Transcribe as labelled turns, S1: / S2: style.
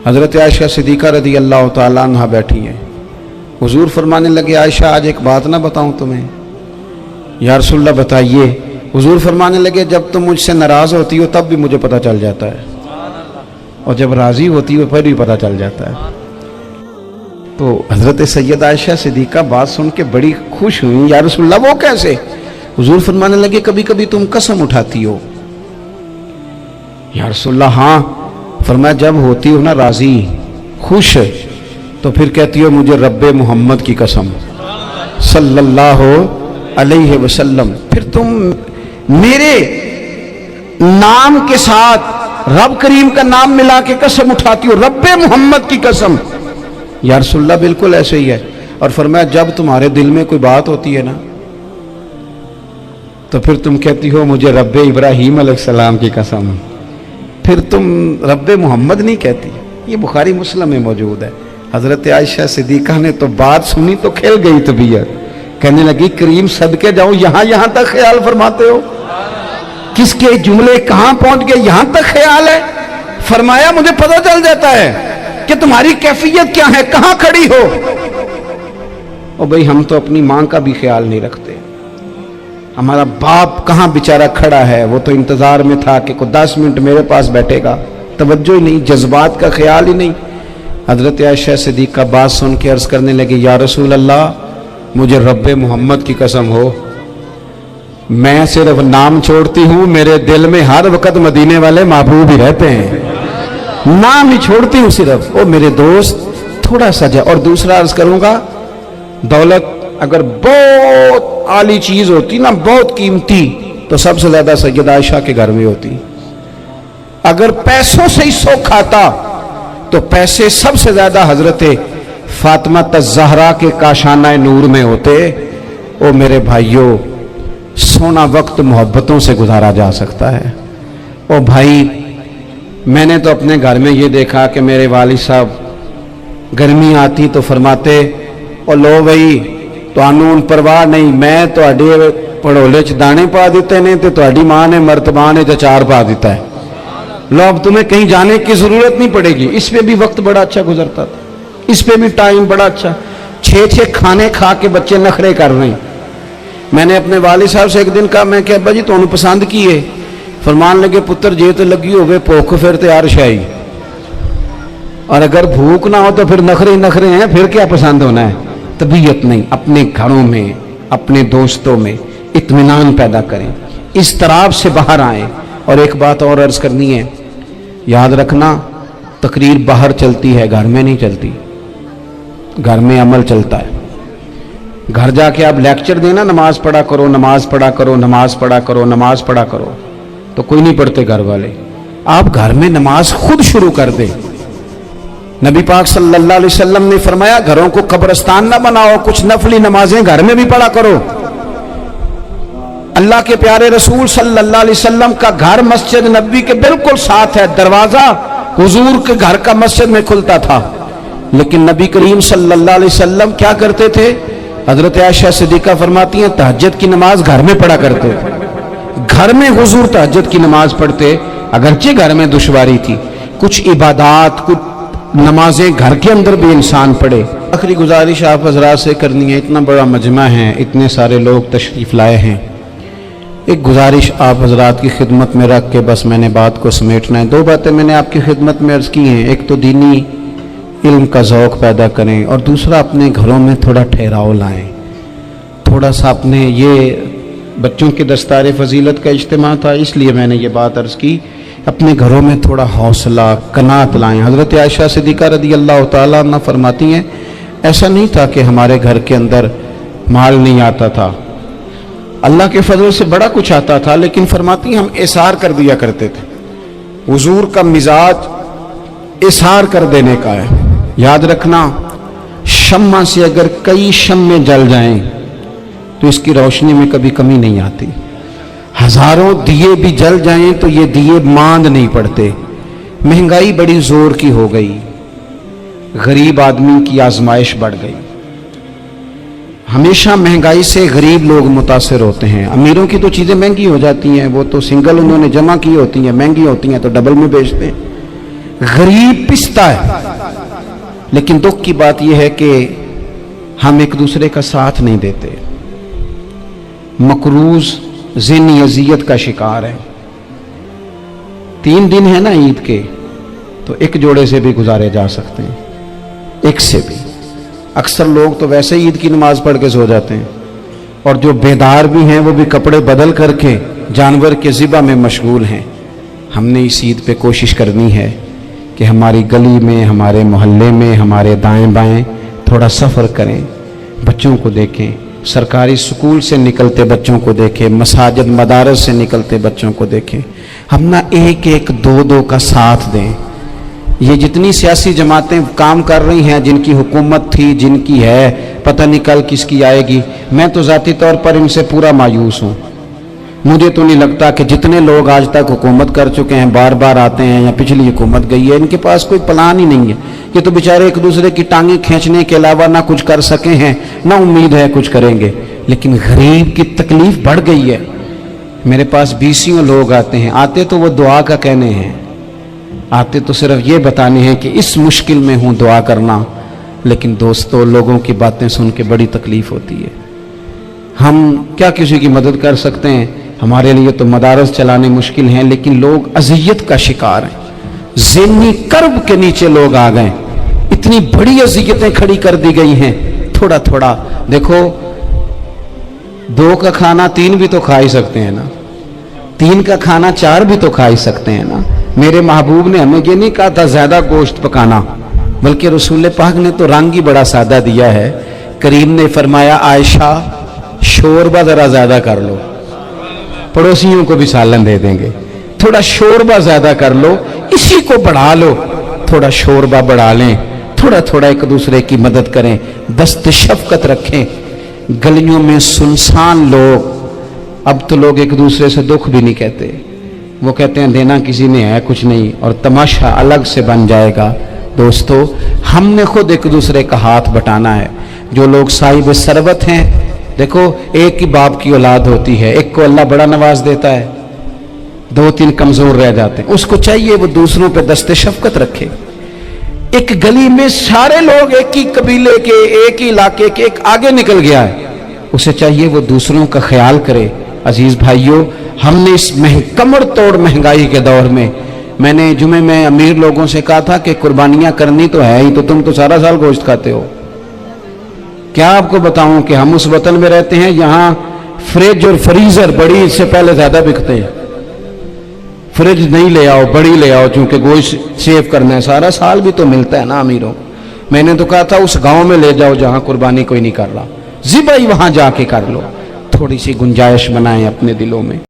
S1: حضرت عائشہ صدیقہ رضی اللہ تعالیٰ عنہا بیٹھی ہیں. حضور فرمانے لگے عائشہ آج ایک بات نہ بتاؤں تمہیں؟ یا رسول اللہ بتائیے. حضور فرمانے لگے جب تم مجھ سے ناراض ہوتی ہو تب بھی مجھے پتہ چل جاتا ہے، اور جب راضی ہوتی ہو پھر بھی پتہ چل جاتا ہے. تو حضرت سید عائشہ صدیقہ بات سن کے بڑی خوش ہوئی. یا رسول اللہ وہ کیسے؟ حضور فرمانے لگے کبھی کبھی تم قسم اٹھاتی ہو. یا رسول اللہ ہاں. فرمایا جب ہوتی ہو نا راضی خوش تو پھر کہتی ہو مجھے رب محمد کی قسم صلی اللہ علیہ وسلم. پھر تم میرے نام کے ساتھ رب کریم کا نام ملا کے قسم اٹھاتی ہو رب محمد کی قسم. یا رسول اللہ بالکل ایسے ہی ہے. اور فرمایا جب تمہارے دل میں کوئی بات ہوتی ہے نا تو پھر تم کہتی ہو مجھے رب ابراہیم علیہ السلام کی قسم. پھر تم رب محمد نہیں کہتی. یہ بخاری مسلم میں موجود ہے. حضرت عائشہ صدیقہ نے تو بات سنی تو کھل گئی طبیعت. کہنے لگی کریم صدقے جاؤں یہاں تک خیال فرماتے ہو؟ کس کے جملے کہاں پہنچ گئے یہاں تک خیال ہے؟ فرمایا مجھے پتہ چل جاتا ہے کہ تمہاری کیفیت کیا ہے، کہاں کھڑی ہو. اور بھئی ہم تو اپنی ماں کا بھی خیال نہیں رکھتے. ہمارا باپ کہاں بیچارہ کھڑا ہے، وہ تو انتظار میں تھا کہ کوئی 10 منٹ میرے پاس بیٹھے گا. توجہ ہی نہیں، جذبات کا خیال ہی نہیں. حضرت عائشہ صدیقہ بات سن کے عرض کرنے لگے یا رسول اللہ مجھے رب محمد کی قسم ہو میں صرف نام چھوڑتی ہوں، میرے دل میں ہر وقت مدینے والے محبوب ہی رہتے ہیں. نام ہی چھوڑتی ہوں صرف. او میرے دوست تھوڑا سا جا. اور دوسرا عرض کروں گا دولت اگر بہت عالی چیز ہوتی نا بہت قیمتی تو سب سے زیادہ سیدہ عائشہ کے گھر میں ہوتی. اگر پیسوں سے ہی سوکھ آتا تو پیسے سب سے زیادہ حضرت فاطمہ الزہرا کے کاشانہ نور میں ہوتے. او میرے بھائیوں سونا وقت محبتوں سے گزارا جا سکتا ہے. او بھائی میں نے تو اپنے گھر میں یہ دیکھا کہ میرے والد صاحب گرمی آتی تو فرماتے او لو بھائی تانوں پرواہ نہیں میں تواڈے پڑولے چ دانے پا دیتے نے تے تواڈی ماں نے مرتبان چ اچار پا دیتا ہے. لو اب تمہیں کہیں جانے کی ضرورت نہیں پڑے گی. اس پہ بھی وقت بڑا اچھا گزرتا تھا. اس پہ بھی ٹائم بڑا اچھا. 6 کھانے کھا کے بچے نخرے کر رہے ہیں. میں نے اپنے والد صاحب سے ایک دن کہا میں کہ ابا جی تمہیں پسند کی ہے؟ فرمان لگے پتر جے تو لگی ہوگے بھوک پھر تیار شاہی، اور اگر بھوک نہ ہو تو پھر نخرے ہیں، پھر کیا پسند ہونا ہے؟ طبیعت نہیں. اپنے گھروں میں اپنے دوستوں میں اطمینان پیدا کریں، اضطراب سے باہر آئیں. اور ایک بات اور عرض کرنی ہے، یاد رکھنا تقریر باہر چلتی ہے گھر میں نہیں چلتی. گھر میں عمل چلتا ہے. گھر جا کے آپ لیکچر دینا نماز پڑھا کرو نماز پڑھا کرو نماز پڑھا کرو نماز پڑھا کرو تو کوئی نہیں پڑھتے گھر والے. آپ گھر میں نماز خود شروع کر دیں. نبی پاک صلی اللہ علیہ وسلم نے فرمایا گھروں کو قبرستان نہ بناؤ، کچھ نفلی نمازیں گھر میں بھی پڑھا کرو. اللہ کے پیارے رسول صلی اللہ علیہ وسلم کا گھر مسجد نبوی کے بالکل ساتھ ہے. دروازہ حضور کے گھر کا مسجد میں کھلتا تھا. لیکن نبی کریم صلی اللہ علیہ وسلم کیا کرتے تھے؟ حضرت عائشہ صدیقہ فرماتی ہیں تہجد کی نماز گھر میں پڑھا کرتے تھے. گھر میں حضور تہجد کی نماز پڑھتے. اگرچہ گھر میں دشواری تھی، کچھ عبادات کچھ نمازیں گھر کے اندر بھی انسان پڑھے. آخری گزارش آپ حضرات سے کرنی ہے. اتنا بڑا مجمع ہے، اتنے سارے لوگ تشریف لائے ہیں. ایک گزارش آپ حضرات کی خدمت میں رکھ کے بس میں نے بات کو سمیٹنا ہے. 2 باتیں میں نے آپ کی خدمت میں عرض کی ہیں. ایک تو دینی علم کا ذوق پیدا کریں، اور دوسرا اپنے گھروں میں تھوڑا ٹھہراؤ لائیں. تھوڑا سا اپنے یہ بچوں کے دستار فضیلت کا اجتماع تھا اس لیے میں نے یہ بات عرض کی. اپنے گھروں میں تھوڑا حوصلہ قناعت لائیں. حضرت عائشہ صدیقہ رضی اللہ تعالیٰ عنہ فرماتی ہیں ایسا نہیں تھا کہ ہمارے گھر کے اندر مال نہیں آتا تھا، اللہ کے فضل سے بڑا کچھ آتا تھا، لیکن فرماتی ہیں ہم اثار کر دیا کرتے تھے. حضور کا مزاج اثار کر دینے کا ہے. یاد رکھنا شمع سے اگر کئی شمعیں جل جائیں تو اس کی روشنی میں کبھی کمی نہیں آتی. ہزاروں دیے بھی جل جائیں تو یہ دیے ماند نہیں پڑتے. مہنگائی بڑی زور کی ہو گئی، غریب آدمی کی آزمائش بڑھ گئی. ہمیشہ مہنگائی سے غریب لوگ متاثر ہوتے ہیں. امیروں کی تو چیزیں مہنگی ہو جاتی ہیں، وہ تو سنگل انہوں نے جمع کی ہوتی ہیں، مہنگی ہوتی ہیں تو ڈبل میں بیچتے ہیں. غریب پستا ہے. لیکن دکھ کی بات یہ ہے کہ ہم ایک دوسرے کا ساتھ نہیں دیتے. مقروض ذہنی اذیت کا شکار ہے. 3 دن ہے نا عید کے، تو ایک جوڑے سے بھی گزارے جا سکتے ہیں، ایک سے بھی. اکثر لوگ تو ویسے عید کی نماز پڑھ کے سو جاتے ہیں، اور جو بیدار بھی ہیں وہ بھی کپڑے بدل کر کے جانور کے ذبح میں مشغول ہیں. ہم نے اس عید پہ کوشش کرنی ہے کہ ہماری گلی میں، ہمارے محلے میں، ہمارے دائیں بائیں تھوڑا سفر کریں، بچوں کو دیکھیں، سرکاری سکول سے نکلتے بچوں کو دیکھیں، مساجد مدارس سے نکلتے بچوں کو دیکھیں. ہم نہ ایک ایک دو دو کا ساتھ دیں. یہ جتنی سیاسی جماعتیں کام کر رہی ہیں، جن کی حکومت تھی، جن کی ہے، پتہ نہیں کل کس کی آئے گی، میں تو ذاتی طور پر ان سے پورا مایوس ہوں. مجھے تو نہیں لگتا کہ جتنے لوگ آج تک حکومت کر چکے ہیں، بار بار آتے ہیں یا پچھلی حکومت گئی ہے، ان کے پاس کوئی پلان ہی نہیں ہے. یہ تو بیچارے ایک دوسرے کی ٹانگیں کھینچنے کے علاوہ نہ کچھ کر سکے ہیں، نہ امید ہے کچھ کریں گے. لیکن غریب کی تکلیف بڑھ گئی ہے. میرے پاس 20 لوگ آتے ہیں، آتے تو وہ دعا کا کہنے ہیں، آتے تو صرف یہ بتانے ہیں کہ اس مشکل میں ہوں دعا کرنا. لیکن دوستو، لوگوں کی باتیں سن کے بڑی تکلیف ہوتی ہے. ہم کیا کسی کی مدد کر سکتے ہیں؟ ہمارے لیے تو مدارس چلانے مشکل ہیں، لیکن لوگ اذیت کا شکار ہیں. ذہنی کرب کے نیچے لوگ آ گئے. اتنی بڑی اذیتیں کھڑی کر دی گئی ہیں. تھوڑا تھوڑا دیکھو، 2 کا کھانا 3 بھی تو کھا ہی سکتے ہیں نا، 3 کا کھانا 4 بھی تو کھا ہی سکتے ہیں نا. میرے محبوب نے ہمیں یہ نہیں کہا تھا زیادہ گوشت پکانا، بلکہ رسول پاک نے تو رنگ ہی بڑا سادہ دیا ہے. کریم نے فرمایا، عائشہ شوربہ ذرا زیادہ کر لو، پڑوسیوں کو بھی سالن دے دیں گے. تھوڑا شوربہ زیادہ کر لو، اسی کو بڑھا لو، تھوڑا شوربہ بڑھا لیں، تھوڑا تھوڑا ایک دوسرے کی مدد کریں، دست شفقت رکھیں. گلیوں میں سنسان لوگ، اب تو لوگ ایک دوسرے سے دکھ بھی نہیں کہتے، وہ کہتے ہیں دینا کسی نے ہے کچھ نہیں، اور تماشا الگ سے بن جائے گا. دوستو، ہم نے خود ایک دوسرے کا ہاتھ بٹانا ہے. جو لوگ صاحب ثروت ہیں، دیکھو ایک ہی باپ کی اولاد ہوتی ہے، ایک کو اللہ بڑا نواز دیتا ہے، 2-3 کمزور رہ جاتے ہیں. اس کو چاہیے وہ دوسروں پہ دست شفقت رکھے. ایک گلی میں سارے لوگ ایک ہی قبیلے کے، ایک ہی علاقے کے، ایک آگے نکل گیا ہے، اسے چاہیے وہ دوسروں کا خیال کرے. عزیز بھائیوں، ہم نے اس کمر توڑ مہنگائی کے دور میں نے جمعے میں امیر لوگوں سے کہا تھا کہ قربانیاں کرنی تو ہے ہی، تو تم تو سارا سال گوشت کھاتے ہو. کیا آپ کو بتاؤں کہ ہم اس وطن میں رہتے ہیں، یہاں فریج اور فریزر بڑی اس سے پہلے زیادہ بکتے ہیں. فریج نہیں لے آؤ، بڑی لے آؤ، چونکہ گوشت سیو کرنا ہے، سارا سال بھی تو ملتا ہے نا امیروں. میں نے تو کہا تھا اس گاؤں میں لے جاؤ جہاں قربانی کوئی نہیں کر رہا، ذبح ہی وہاں جا کے کر لو. تھوڑی سی گنجائش بنائیں اپنے دلوں میں.